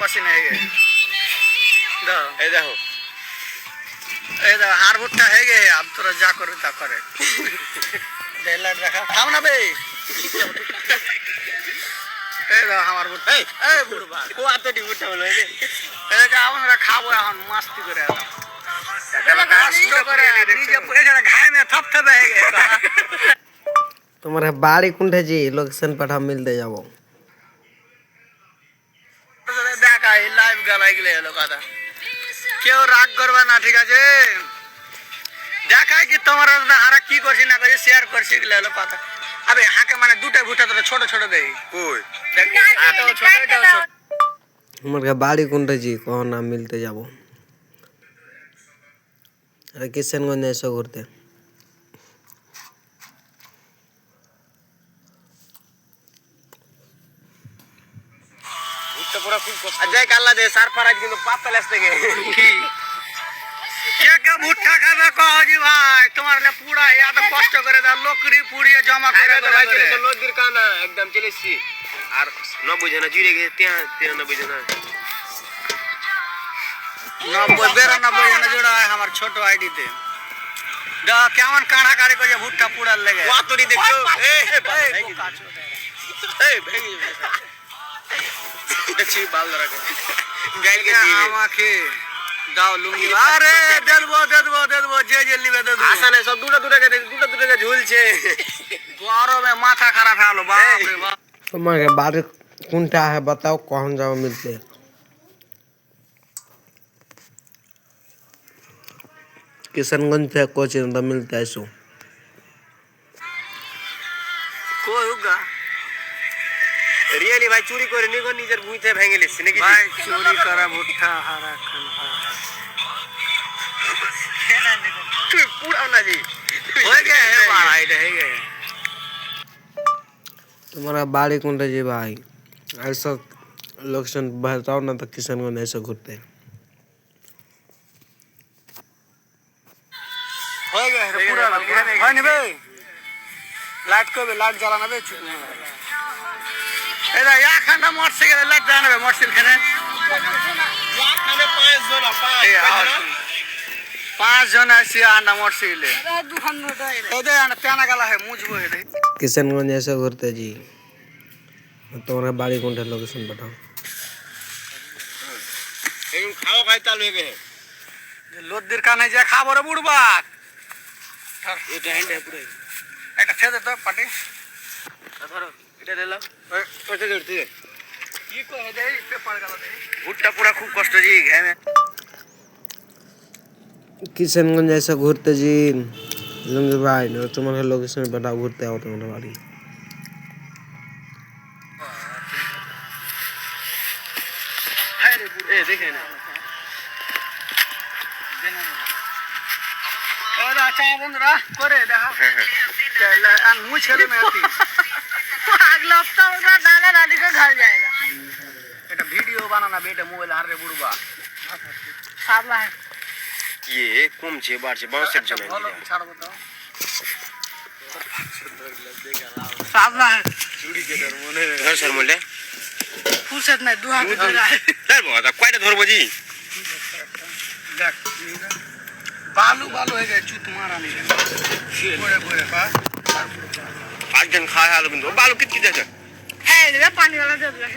पसीना है देखो हार भुट्टा है गे अब तोरा जा कर ता करे लाइट देखा हम ना बे हमार भुट्टा बुढ़बा को आते डी भुट्टा बोले আমরা খাবো এখন মাস্তি করে কষ্ট করে নিজে এখানে ঘাই में थपथपे है गे तुम्हारे बाड़ी कुंठे जी लोकेशन पाठा मिलते जाबो দেখা এই লাইভ গালাই গেলে হলো কথা কেউ রাগ করবে না ঠিক আছে দেখাই কি তোমার হারা কি করছি না করছি শেয়ার করছি গেলে হলো কথা আবে হাকে মানে দুটো ভুট্টা তো ছোট ছোট দেই কই দেখ এটাও ছোট এটাও ছোট तुम्हारे बाड़ी कुंठे जी कहो ना मिलते जाबो अरे किशनगंज ऐसा घूरते ভুট্টা পুরা ফুল আজকে কাল্লা দে সার ফারাজ কিন্তু পাতা লাসতে গে কে কে ভুট্টা খাবে কও জি ভাই তোমার লে পুরা ইয়া তো কষ্ট করে দাও লোকরি পুড়িয়ে জমা করে করে তো লোদির কানা একদম চলেছি আর 90 জন জুড়ে গেছে 93 জন 90 92 জন जोड़ा है हमार छोटो आईडी ते दा केमन काढ़ा काढ़ी को जे भुट्टा पूरा लगे वा तोरी देखो ए भेगी देखी बाल धरा के गाइल के दी আমাকে দাও লুঙ্গি আরে দেবো যে লিবে দেবো आसान है सब दूटा के झूलছে गौरव में माथा खराब है लो बाप रे बाप तुम्हारे बाड़ी कुंठा है बताओ कौन जाओ मिलते किशनगंज से कोचिंग तो मिलता है सो कोई होगा रियली भाई चोरी করে নিগো নিজের ভুইতে ভেঙে লিছি নাকি भाई चोरी करा भुट्टा हरा खंडा তুই পুরাও না জি हो गया है भाई है गए तुम्हारा बाड़ी कुंठे जी भाई ऐसा लोकेशन बताओ ना तो किशनगंज ऐसा घूरते हो गया है पूरा है नहीं बे लाइट को लाइट जलाना बे এদা ইয়া খান্ডা মোটরসাইকেল লাইট জানা বে মোটরসাইকেল খানে ইয়া খানে 5 জন पांच जन ऐसे आंडा मोटरसाइकिल एदे आंडा तेना गला है मुझबो है किशनगंज ऐसा घूरते जी तुम्हारा बाड़ी कुंठे लोकेशन बताओ এই খাও খাই চালু হয়ে গেছে লোদ্দির কানে যে খাবো রে বুড়বা এটা হ্যান্ড পুরো একটা ছেদে তো পাটি ধরো এটা দিলাম ওইটা ধরতে কি কো হে দেই পেপার গলা দেই ভুট্টা পুরা খুব কষ্ট জি ঘামে किशनगंज ऐसा घूरते जी लुंगी भाई ना तुम्हारे लोकेशन बताओ घूरते आओ तुम्हारे बाड़ी हाय रे बुढ़ ए देखे ना ओला चा बंदरा करे देखा चल अन मुंह छेले में आती अगला हफ्ता होगा दादा दादी का घर जाएगा এটা ভিডিও বানানা বেটা মোবাইল হারে বুড়বা साबला है ये কমছে বাড়ছে 62 জন ভালো ছাড়বো তো साबला है চুরি কে ধর মনে ধর স্যার বললে फुर्सत नहीं दुआ ধরবো দাদা কয়টা ধরবো জি দেখ বালু বালু হয়ে গেছে চুত মারা নি পড়ে পড়ে পা পাঁচজন খায় আলো কিন্তু বালু কিচ্ছু দেখে है पानी वाला जरूर है